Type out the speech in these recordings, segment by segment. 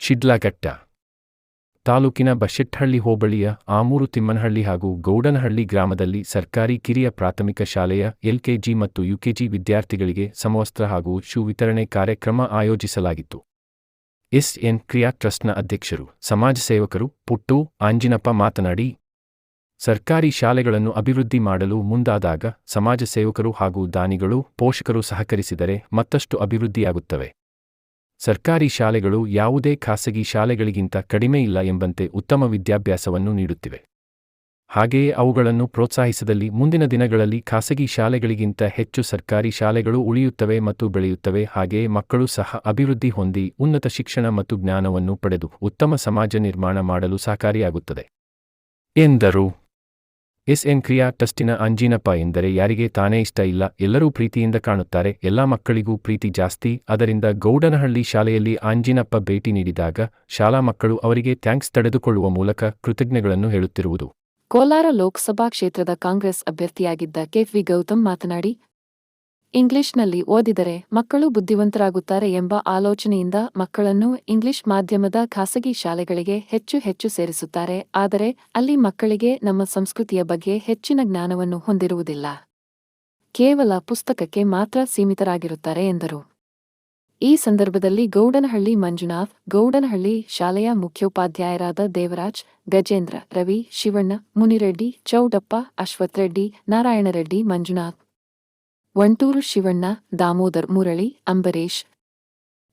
ಶಿಡ್ಲಘಟ್ಟ ತಾಲೂಕಿನ ಬಶೆಟ್ಟಹಳ್ಳಿ ಹೋಬಳಿಯ ಆಮೂರು ತಿಮ್ಮನಹಳ್ಳಿ ಹಾಗೂ ಗೌಡನಹಳ್ಳಿ ಗ್ರಾಮದಲ್ಲಿ ಸರ್ಕಾರಿ ಕಿರಿಯ ಪ್ರಾಥಮಿಕ ಶಾಲೆಯ ಎಲ್ಕೆಜಿ ಮತ್ತು ಯುಕೆಜಿ ವಿದ್ಯಾರ್ಥಿಗಳಿಗೆ ಸಮವಸ್ತ್ರ ಹಾಗೂ ಶೂ ವಿತರಣೆ ಕಾರ್ಯಕ್ರಮ ಆಯೋಜಿಸಲಾಗಿತ್ತು. ಎಸ್ಎನ್ ಕ್ರಿಯಾ ಟ್ರಸ್ಟ್ನ ಅಧ್ಯಕ್ಷರು, ಸಮಾಜ ಸೇವಕರು ಪುಟ್ಟು ಆಂಜಿನಪ್ಪ ಮಾತನಾಡಿ, ಸರ್ಕಾರಿ ಶಾಲೆಗಳನ್ನು ಅಭಿವೃದ್ಧಿ ಮಾಡಲು ಮುಂದಾದಾಗ ಸಮಾಜ ಸೇವಕರು ಹಾಗೂ ದಾನಿಗಳು, ಪೋಷಕರು ಸಹಕರಿಸಿದರೆ ಮತ್ತಷ್ಟು ಅಭಿವೃದ್ಧಿಯಾಗುತ್ತವೆ. ಸರ್ಕಾರಿ ಶಾಲೆಗಳು ಯಾವುದೇ ಖಾಸಗಿ ಶಾಲೆಗಳಿಗಿಂತ ಕಡಿಮೆ ಇಲ್ಲ ಎಂಬಂತೆ ಉತ್ತಮ ವಿದ್ಯಾಭ್ಯಾಸವನ್ನು ನೀಡುತ್ತಿವೆ. ಹಾಗೆಯೇ ಅವುಗಳನ್ನು ಪ್ರೋತ್ಸಾಹಿಸಿದಲ್ಲಿ ಮುಂದಿನ ದಿನಗಳಲ್ಲಿ ಖಾಸಗಿ ಶಾಲೆಗಳಿಗಿಂತ ಹೆಚ್ಚು ಸರ್ಕಾರಿ ಶಾಲೆಗಳು ಉಳಿಯುತ್ತವೆ ಮತ್ತು ಬೆಳೆಯುತ್ತವೆ. ಹಾಗೆಯೇ ಮಕ್ಕಳು ಸಹ ಅಭಿವೃದ್ಧಿ ಹೊಂದಿ ಉನ್ನತ ಶಿಕ್ಷಣ ಮತ್ತು ಜ್ಞಾನವನ್ನು ಪಡೆದು ಉತ್ತಮ ಸಮಾಜ ನಿರ್ಮಾಣ ಮಾಡಲು ಸಹಕಾರಿಯಾಗುತ್ತದೆ ಎಂದರು. ಎಸ್ಎನ್ ಕ್ರಿಯಾ ಟ್ರಸ್ಟಿನ ಅಂಜಿನಪ್ಪ ಎಂದರೆ ಯಾರಿಗೆ ತಾನೇ ಇಷ್ಟ ಇಲ್ಲ, ಎಲ್ಲರೂ ಪ್ರೀತಿಯಿಂದ ಕಾಣುತ್ತಾರೆ, ಎಲ್ಲ ಮಕ್ಕಳಿಗೂ ಪ್ರೀತಿ ಜಾಸ್ತಿ. ಅದರಿಂದ ಗೌಡನಹಳ್ಳಿ ಶಾಲೆಯಲ್ಲಿ ಅಂಜಿನಪ್ಪ ಭೇಟಿ ನೀಡಿದಾಗ ಶಾಲಾ ಮಕ್ಕಳು ಅವರಿಗೆ ಥ್ಯಾಂಕ್ಸ್ ತಡೆದುಕೊಳ್ಳುವ ಮೂಲಕ ಕೃತಜ್ಞತೆಗಳನ್ನು ಹೇಳುತ್ತಿರುವುದು. ಕೋಲಾರ ಲೋಕಸಭಾ ಕ್ಷೇತ್ರದ ಕಾಂಗ್ರೆಸ್ ಅಭ್ಯರ್ಥಿಯಾಗಿದ್ದ ಕೆವಿ ಗೌತಮ್ ಮಾತನಾಡಿ, ಇಂಗ್ಲಿಷ್ನಲ್ಲಿ ಓದಿದರೆ ಮಕ್ಕಳು ಬುದ್ಧಿವಂತರಾಗುತ್ತಾರೆ ಎಂಬ ಆಲೋಚನೆಯಿಂದ ಮಕ್ಕಳನ್ನು ಇಂಗ್ಲಿಷ್ ಮಾಧ್ಯಮದ ಖಾಸಗಿ ಶಾಲೆಗಳಿಗೆ ಹೆಚ್ಚು ಸೇರಿಸುತ್ತಾರೆ. ಆದರೆ ಅಲ್ಲಿ ಮಕ್ಕಳಿಗೆ ನಮ್ಮ ಸಂಸ್ಕೃತಿಯ ಬಗ್ಗೆ ಹೆಚ್ಚಿನ ಜ್ಞಾನವನ್ನು ಹೊಂದಿರುವುದಿಲ್ಲ. ಕೇವಲ ಪುಸ್ತಕಕ್ಕೆ ಮಾತ್ರ ಸೀಮಿತರಾಗಿರುತ್ತಾರೆ ಎಂದರು. ಈ ಸಂದರ್ಭದಲ್ಲಿ ಗೌಡನಹಳ್ಳಿ ಮಂಜುನಾಥ್, ಗೌಡನಹಳ್ಳಿ ಶಾಲೆಯ ಮುಖ್ಯೋಪಾಧ್ಯಾಯರಾದ ದೇವರಾಜ್, ಗಜೇಂದ್ರ, ರವಿ, ಶಿವಣ್ಣ, ಮುನಿರೆಡ್ಡಿ, ಚೌಡಪ್ಪ, ಅಶ್ವಥ್ ರೆಡ್ಡಿ, ನಾರಾಯಣರೆಡ್ಡಿ, ಮಂಜುನಾಥ್, ವಂಟೂರು ಶಿವಣ್ಣ, ದಾಮೋದರ್, ಮುರಳಿ, ಅಂಬರೀಶ್,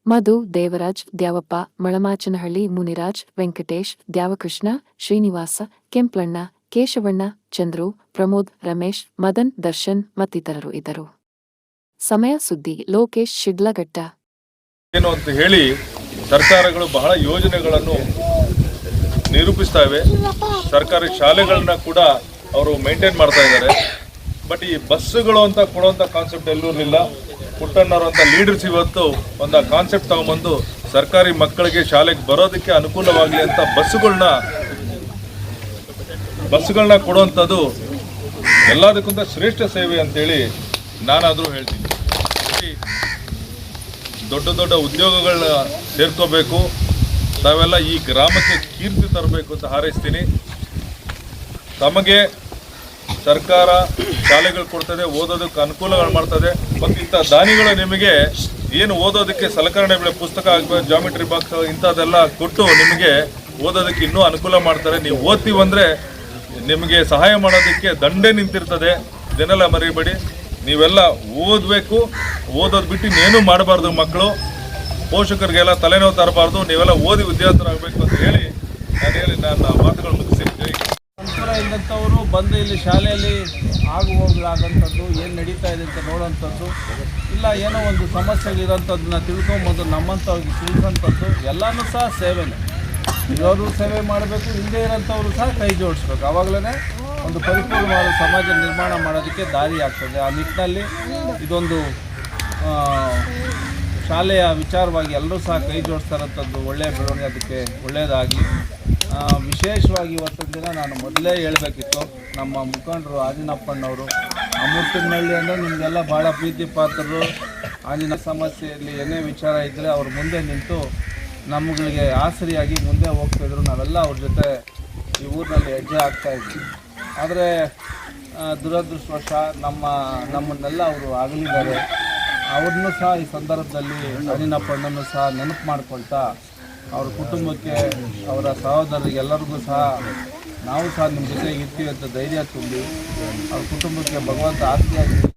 ಮಧು, ದೇವರಾಜ್, ದ್ಯಾವಪ್ಪ, ಮಳಮಾಚನಹಳ್ಳಿ, ಮುನಿರಾಜ್, ವೆಂಕಟೇಶ್, ದ್ಯಾವಕೃಷ್ಣ, ಶ್ರೀನಿವಾಸ, ಕೆಂಪ್ಲಣ್ಣ, ಕೇಶವಣ್ಣ, ಚಂದ್ರು, ಪ್ರಮೋದ್, ರಮೇಶ್, ಮದನ್, ದರ್ಶನ್ ಮತ್ತಿತರರು ಇದ್ದರು. ಸಮಯ ಸುದ್ದಿ ಲೋಕೇಶ್, ಶಿಡ್ಲಘಟ್ಟ. ಏನು ಅಂತ ಹೇಳಿ ಸರ್ಕಾರಗಳು ಬಹಳ ಯೋಜನೆಗಳನ್ನು ನಿರೂಪಿಸ್ತಾ ಇವೆ. ಸರ್ಕಾರಿ ಶಾಲೆಗಳನ್ನ ಕೂಡ ಅವರು ಮೇಂಟೈನ್ ಮಾಡ್ತಾ ಇದ್ದಾರೆ. ಬಟ್ ಈ ಬಸ್ಸುಗಳು ಅಂತ ಕೊಡುವಂಥ ಕಾನ್ಸೆಪ್ಟ್ ಎಲ್ಲೂ ಇರಲಿಲ್ಲ. ಪುಟ್ಟಣ್ಣವರು ಅಂತ ಲೀಡರ್ಸ್ ಇವತ್ತು ಒಂದು ಕಾನ್ಸೆಪ್ಟ್ ತಗೊಂಬಂದು ಸರ್ಕಾರಿ ಮಕ್ಕಳಿಗೆ ಶಾಲೆಗೆ ಬರೋದಕ್ಕೆ ಅನುಕೂಲವಾಗಲಿ ಅಂತ ಬಸ್ಸುಗಳನ್ನ ಕೊಡುವಂಥದ್ದು ಎಲ್ಲದಕ್ಕಿಂತ ಶ್ರೇಷ್ಠ ಸೇವೆ ಅಂತೇಳಿ ನಾನಾದರೂ ಹೇಳ್ತೀನಿ. ದೊಡ್ಡ ದೊಡ್ಡ ಉದ್ಯೋಗಗಳನ್ನ ಸೇರ್ಕೋಬೇಕು, ತಾವೆಲ್ಲ ಈ ಗ್ರಾಮಕ್ಕೆ ಕೀರ್ತಿ ತರಬೇಕು ಅಂತ ಹಾರೈಸ್ತೀನಿ. ತಮಗೆ ಸರ್ಕಾರ ಶಾಲೆಗಳು ಕೊಡ್ತದೆ, ಓದೋದಕ್ಕೆ ಅನುಕೂಲಗಳು ಮಾಡ್ತದೆ. ಮತ್ತು ಇಂಥ ದಾನಿಗಳು ನಿಮಗೆ ಏನು ಓದೋದಕ್ಕೆ ಸಲಕರಣೆಗಳು, ಪುಸ್ತಕ ಆಗಬೇಕು, ಜಾಮಿಟ್ರಿ ಬಾಕ್ಸ್ ಇಂಥದ್ದೆಲ್ಲ ಕೊಟ್ಟು ನಿಮಗೆ ಓದೋದಕ್ಕೆ ಇನ್ನೂ ಅನುಕೂಲ ಮಾಡ್ತಾರೆ. ನೀವು ಓದ್ತೀವಂದರೆ ನಿಮಗೆ ಸಹಾಯ ಮಾಡೋದಕ್ಕೆ ದಂಡೇ ನಿಂತಿರ್ತದೆ. ಇದನ್ನೆಲ್ಲ ಮರಿಬೇಡಿ. ನೀವೆಲ್ಲ ಓದಬೇಕು, ಓದೋದು ಬಿಟ್ಟು ಇನ್ನೇನು ಮಾಡಬಾರ್ದು. ಮಕ್ಕಳು ಪೋಷಕರಿಗೆಲ್ಲ ತಲೆನೋವು ತರಬಾರ್ದು. ನೀವೆಲ್ಲ ಓದಿ ವಿದ್ಯಾರ್ಥಿಗಳಾಗಬೇಕು ಅಂತ ಹೇಳಿ ನಾನು ಮಾತುಗಳು ಮುಗಿಸ್ತೀನಿ. ಸಂಸ್ಕಾರ ಇದ್ದಂಥವರು ಬಂದು ಇಲ್ಲಿ ಶಾಲೆಯಲ್ಲಿ ಹೋಗಲಾಗಂಥದ್ದು, ಏನು ನಡೀತಾ ಇದೆ ಅಂತ ನೋಡೋಂಥದ್ದು, ಇಲ್ಲ ಏನೋ ಒಂದು ಸಮಸ್ಯೆಗಳಿರೋಂಥದ್ದನ್ನ ತಿಳ್ಕೊಂಬೋದು ನಮ್ಮಂಥವ್ರಿಗೆ ತಿಳಿಸೋಂಥದ್ದು ಎಲ್ಲನೂ ಸಹ ಸೇವೆನೇ. ಇರೋರು ಸೇವೆ ಮಾಡಬೇಕು, ಹಿಂದೆ ಇರೋಂಥವ್ರು ಸಹ ಕೈ ಜೋಡಿಸ್ಬೇಕು. ಆವಾಗಲೇ ಒಂದು ಪರಿಪೂರ್ಣವಾದ ಸಮಾಜ ನಿರ್ಮಾಣ ಮಾಡೋದಕ್ಕೆ ದಾರಿ ಆಗ್ತದೆ. ಆ ನಿಟ್ಟಿನಲ್ಲಿ ಇದೊಂದು ಶಾಲೆಯ ವಿಚಾರವಾಗಿ ಎಲ್ಲರೂ ಸಹ ಕೈ ಜೋಡಿಸ್ತಾ ಇರೋಂಥದ್ದು ಒಳ್ಳೆಯ ಬೆಳವಣಿಗೆ, ಅದಕ್ಕೆ ಒಳ್ಳೆಯದಾಗಿ. ವಿಶೇಷವಾಗಿ ಇವತ್ತಿನ ದಿನ ನಾನು ಮೊದಲೇ ಹೇಳಬೇಕಿತ್ತು, ನಮ್ಮ ಮುಖಂಡರು ಆಂಜಿನಪ್ಪಣ್ಣವರು ಆಮೂರು ತಿಮ್ಮನಹಳ್ಳಿ ಅಂದರೆ ನಿಮಗೆಲ್ಲ ಭಾಳ ಪ್ರೀತಿ ಪಾತ್ರರು. ಆಂಜಿನ ಸಮಸ್ಯೆಯಲ್ಲಿ ಏನೇ ವಿಚಾರ ಇದ್ದರೆ ಅವ್ರ ಮುಂದೆ ನಿಂತು ನಮ್ಮಗಳಿಗೆ ಆಸರಿಯಾಗಿ ಮುಂದೆ ಹೋಗ್ತಾಯಿದ್ರು. ನಾವೆಲ್ಲ ಅವ್ರ ಜೊತೆ ಈ ಊರಿನಲ್ಲಿ ಹೆಜ್ಜೆ ಆಗ್ತಾಯಿದ್ವಿ. ಆದರೆ ದುರದೃಷ್ಟವಶ ನಮ್ಮನ್ನೆಲ್ಲ ಅವರು ಆಗಲಿದ್ದಾರೆ. ಅವ್ರನ್ನೂ ಸಹ ಈ ಸಂದರ್ಭದಲ್ಲಿ ಆಂಜಿನಪ್ಪಣ್ಣನೂ ಸಹ ನೆನಪು ಮಾಡ್ಕೊಳ್ತಾ ಅವ್ರ ಕುಟುಂಬಕ್ಕೆ, ಅವರ ಸಹೋದರರಿಗೆ ಎಲ್ಲರಿಗೂ ಸಹ ನಾವು ಸಹ ನಿಮ್ಮ ಜೊತೆ ಇರ್ತೀವಿ ಅಂತ ಧೈರ್ಯ ತುಂಬಿ ಅವ್ರ ಕುಟುಂಬಕ್ಕೆ ಭಗವಂತ ಆಸ್ತಿಯಾಗಿ